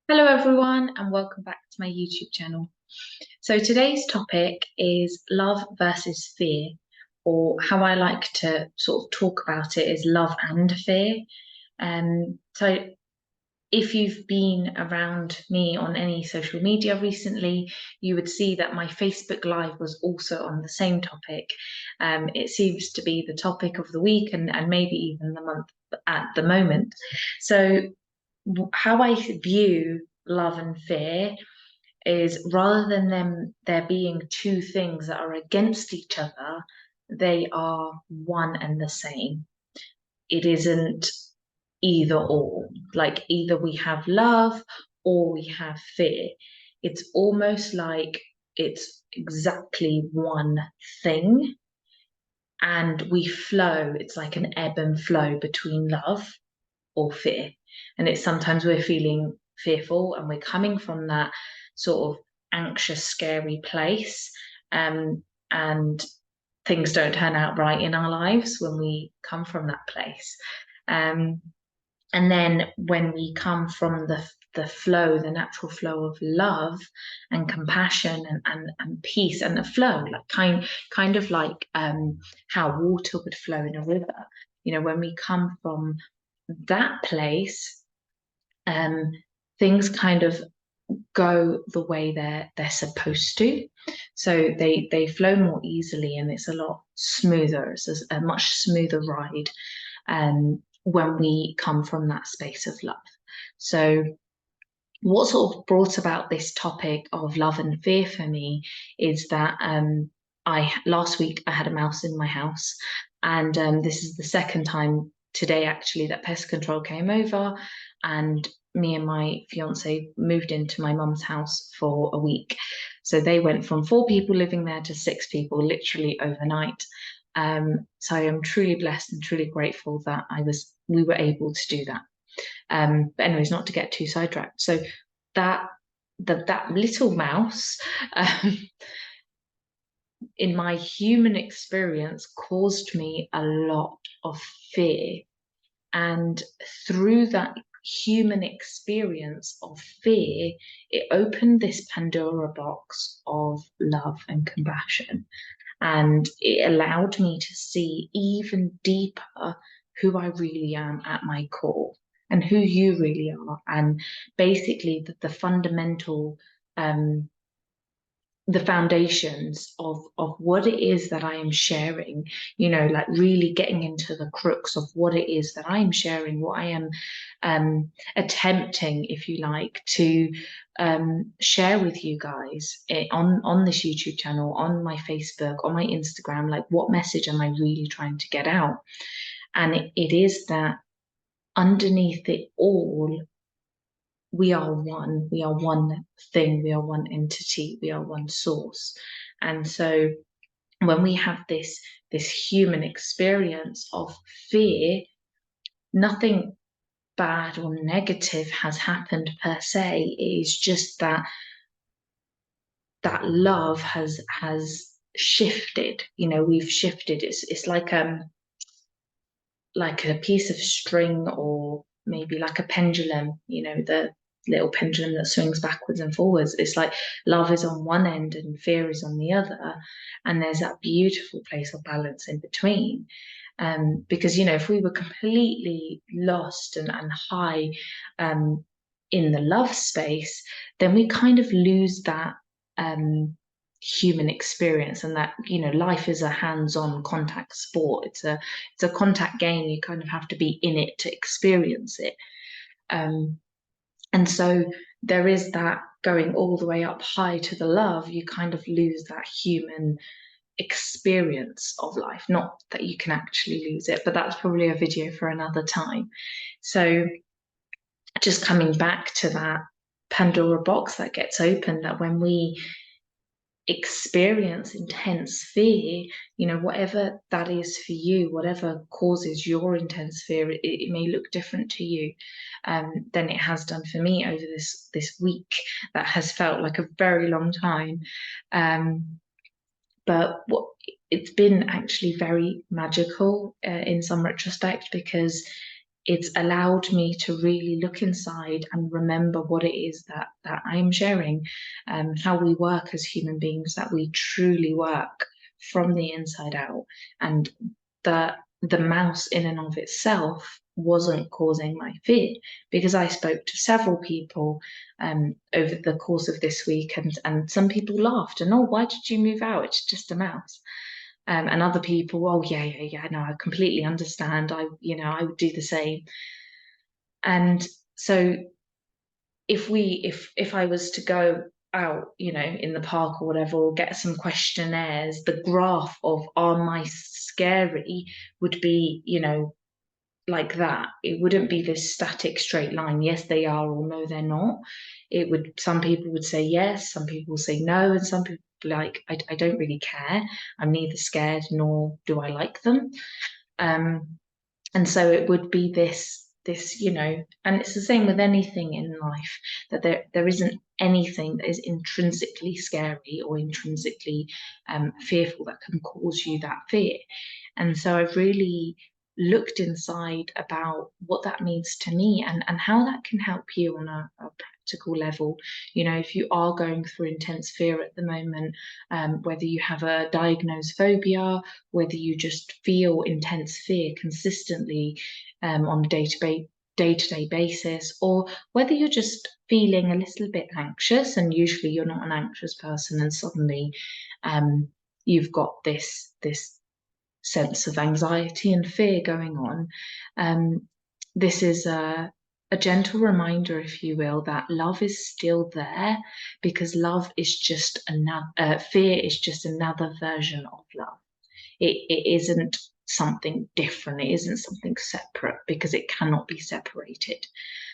Hello everyone and welcome back to my YouTube channel. So today's topic is love versus fear, or how I like to sort of talk about it is love and fear. So if you've been around me on any social media recently, you would see that my Facebook Live was also on the same topic. It seems to be the topic of the week and maybe even the month at the moment. So how I view love and fear is rather than them there being two things that are against each other, they are one and the same. It isn't either or, like either we have love or we have fear. It's almost like it's exactly one thing and we flow. It's like an ebb and flow between love or fear. And it's sometimes we're feeling fearful and we're coming from that sort of anxious, scary place. And things don't turn out right in our lives when we come from that place. Um, and then when we come from the flow, the natural flow of love and compassion and peace and the flow, like kind of like how water would flow in a river. When we come from that place, um, things kind of go the way they're supposed to. So they flow more easily and it's a lot smoother. It's a much smoother ride when we come from that space of love. So what sort of brought about this topic of love and fear for me is that I last week I had a mouse in my house, and this is the second time today actually that pest control came over, and me and my fiance moved into my mum's house for a week. So they went from 4 people living there to 6 people literally overnight. So I am truly blessed and truly grateful that we were able to do that. But anyways, not to get too sidetracked. So that that little mouse, um, in my human experience, caused me a lot of fear. And through that human experience of fear, it opened this Pandora box of love and compassion. And it allowed me to see even deeper who I really am at my core and who you really are. And basically, the fundamental, um, the foundations of what it is that I am sharing, like really getting into the crux of what it is that I am sharing, what I am attempting, if you like, to share with you guys on this YouTube channel, on my Facebook, on my Instagram, like what message am I really trying to get out? And it is that underneath it all, we are one thing, we are one entity, we are one source. And so when we have this human experience of fear, nothing bad or negative has happened per se. It is just that love has shifted. We've shifted. It's like a piece of string, or maybe like a pendulum, the little pendulum that swings backwards and forwards. It's like love is on one end and fear is on the other. And there's that beautiful place of balance in between. Because, if we were completely lost and high in the love space, then we kind of lose that human experience, and that life is a hands-on contact sport. It's a contact game. You kind of have to be in it to experience it. And so there is that going all the way up high to the love, you kind of lose that human experience of life. Not that you can actually lose it, but that's probably a video for another time. So just coming back to that Pandora box that gets opened, that when we experience intense fear, whatever that is for you, whatever causes your intense fear, it may look different to you than it has done for me over this week that has felt like a very long time. But it's been actually very magical in some retrospect, because it's allowed me to really look inside and remember what it is that I am sharing, how we work as human beings, that we truly work from the inside out, and the mouse in and of itself wasn't causing my fear, because I spoke to several people over the course of this week, and some people laughed and, oh, why did you move out? It's just a mouse. And other people, oh yeah, no, I completely understand. I would do the same. And so if I was to go out, in the park or whatever, or get some questionnaires, the graph of are mice scary would be, like that. It wouldn't be this static straight line. Yes, they are, or no, they're not. Some people would say yes, some people would say no, and some people like, I don't really care. I'm neither scared nor do I like them. And so it would be this, and it's the same with anything in life, that there isn't anything that is intrinsically scary or intrinsically fearful that can cause you that fear. And so I've really looked inside about what that means to me, and how that can help you on a practical level. If you are going through intense fear at the moment, whether you have a diagnosed phobia, whether you just feel intense fear consistently on a day-to-day basis, or whether you're just feeling a little bit anxious, and usually you're not an anxious person, and suddenly you've got this sense of anxiety and fear going on. This is a gentle reminder, if you will, that love is still there, because love is just another, fear is just another version of love. It isn't something different, it isn't something separate, because it cannot be separated.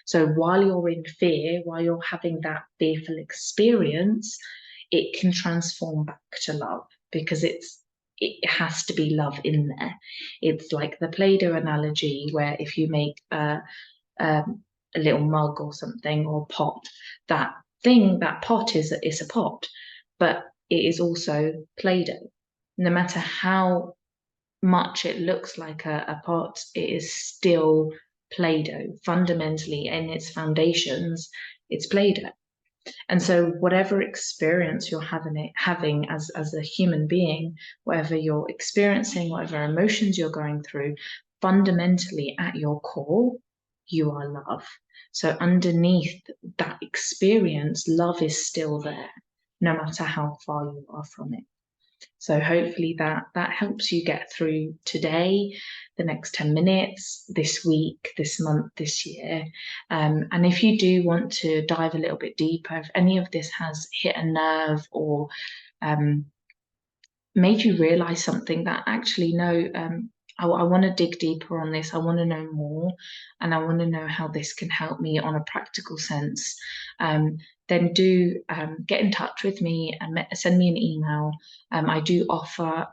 So while you're in fear, while you're having that fearful experience, it can transform back to love, because it has to be love in there. It's like the Play-Doh analogy, where if you make a little mug or something, or pot, that pot is a pot, but it is also Play-Doh. No matter how much it looks like a pot, it is still Play-Doh. Fundamentally, in its foundations, it's Play-Doh. And so whatever experience you're having as a human being, whatever you're experiencing, whatever emotions you're going through, fundamentally at your core, you are love. So underneath that experience, love is still there, no matter how far you are from it. So hopefully that helps you get through today, the next 10 minutes, this week, this month, this year. And if you do want to dive a little bit deeper, if any of this has hit a nerve, or made you realize something that actually, no, I want to dig deeper on this, I want to know more, and I want to know how this can help me on a practical sense, then do get in touch with me and send me an email. I do offer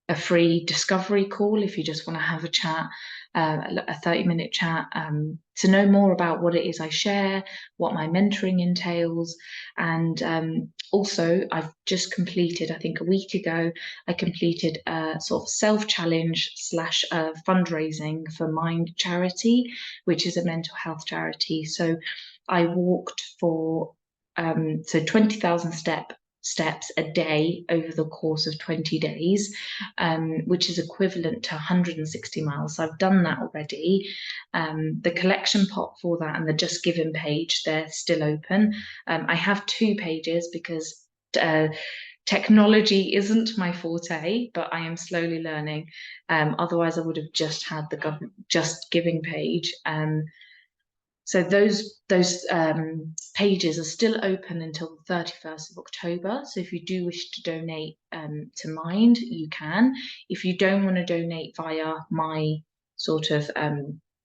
a free discovery call if you just want to have a chat, a 30-minute chat, to know more about what it is I share, what my mentoring entails. And also, I've just completed, I think a week ago, I completed a sort of self-challenge / fundraising for Mind Charity, which is a mental health charity. So I walked for 20,000 steps a day over the course of 20 days, which is equivalent to 160 miles. So I've done that already. The collection pot for that and the Just Giving page, they're still open. I have 2 pages because technology isn't my forte, but I am slowly learning. Otherwise, I would have just had the Just Giving page. So those pages are still open until the 31st of October. So if you do wish to donate to Mind, you can. If you don't want to donate via my sort of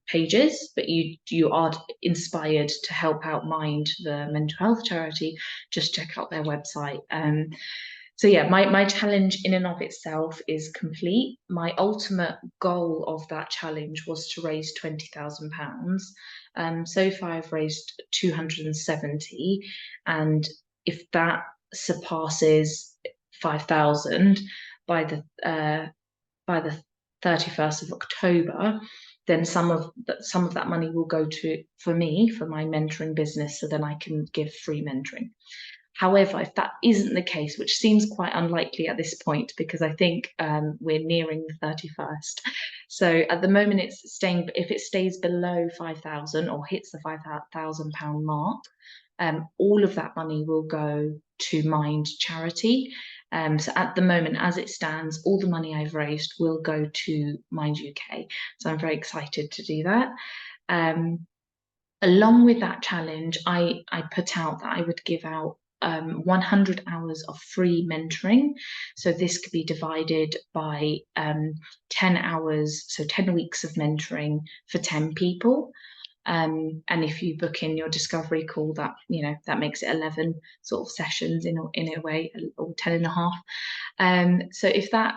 pages, but you are inspired to help out Mind, the mental health charity, just check out their website. So yeah, my challenge in and of itself is complete. My ultimate goal of that challenge was to raise £20,000. So far I've raised 270, and if that surpasses 5,000 by the 31st of October, then some of that money will go for me, for my mentoring business, so then I can give free mentoring. However, if that isn't the case, which seems quite unlikely at this point, because I think we're nearing the 31st. So at the moment it's staying, if it stays below 5,000 or hits the £5,000 mark, all of that money will go to Mind charity. So at the moment, as it stands, all the money I've raised will go to Mind UK. So I'm very excited to do that. Along with that challenge, I put out that I would give out 100 hours of free mentoring. So this could be divided by 10 hours, so 10 weeks of mentoring for 10 people. And if you book in your discovery call, that that makes it 11 sort of sessions in a way, or 10 and a half. So if that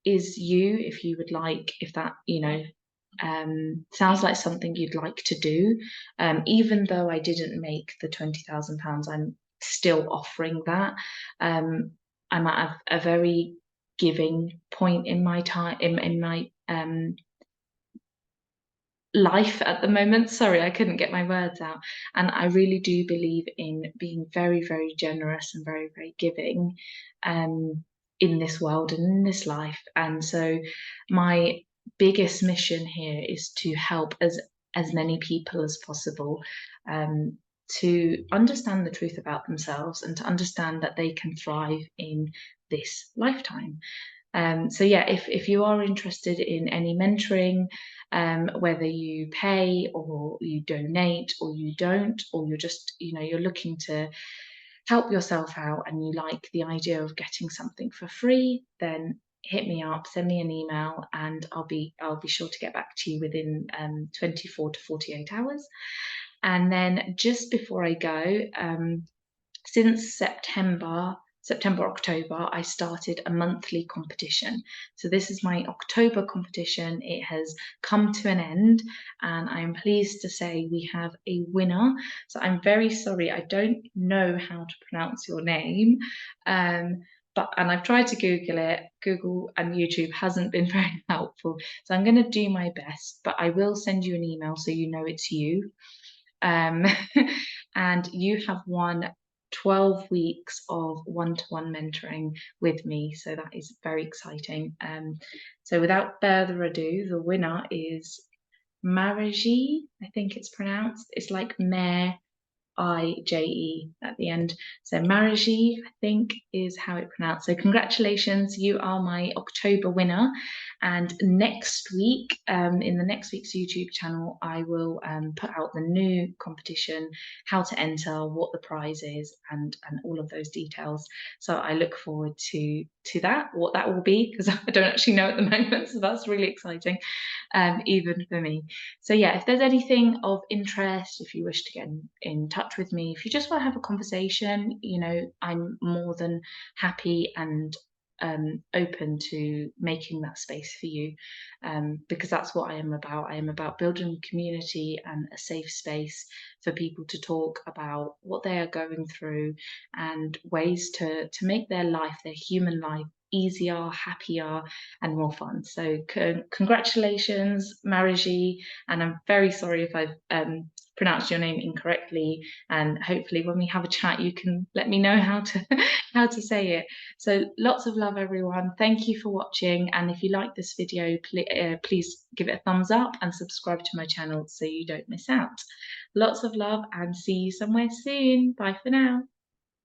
is you, if you would like, if that sounds like something you'd like to do, even though I didn't make the £20,000, I'm still offering that. I'm at a very giving point in my time, in my life at the moment. Sorry, I couldn't get my words out. And I really do believe in being very, very generous and very, very giving in this world and in this life. And so my biggest mission here is to help as many people as possible to understand the truth about themselves and to understand that they can thrive in this lifetime. So yeah, if you are interested in any mentoring, whether you pay or you donate or you don't, or you're just, you're looking to help yourself out and you like the idea of getting something for free, then hit me up, send me an email, and I'll be sure to get back to you within 24 to 48 hours. And then just before I go, since October, I started a monthly competition. So this is my October competition. It has come to an end, and I'm pleased to say we have a winner. So I'm very sorry, I don't know how to pronounce your name. And I've tried to Google it. Google and YouTube hasn't been very helpful. So I'm going to do my best, but I will send you an email so you know it's you. And you have won 12 weeks of one-to-one mentoring with me. So that is very exciting. So without further ado, the winner is Maraji, I think it's pronounced. It's like Mare, IJE at the end. So Maraji, I think, is how it's pronounced. So congratulations, you are my October winner. And next week, in the next week's YouTube channel, I will put out the new competition, how to enter, what the prize is, and all of those details. So I look forward to that, what that will be, because I don't actually know at the moment. So that's really exciting, even for me. So yeah, if there's anything of interest, if you wish to get in touch with me, if you just want to have a conversation, I'm more than happy and open to making that space for you, because that's what I am about. I am about building community and a safe space for people to talk about what they are going through and ways to make their life, their human life, easier, happier, and more fun. So congratulations, Maraji, and I'm very sorry if I've pronounced your name incorrectly, and hopefully when we have a chat you can let me know how to how to say it. So lots of love, everyone. Thank you for watching, and if you like this video, please give it a thumbs up and subscribe to my channel so you don't miss out. Lots of love and see you somewhere soon. Bye for now.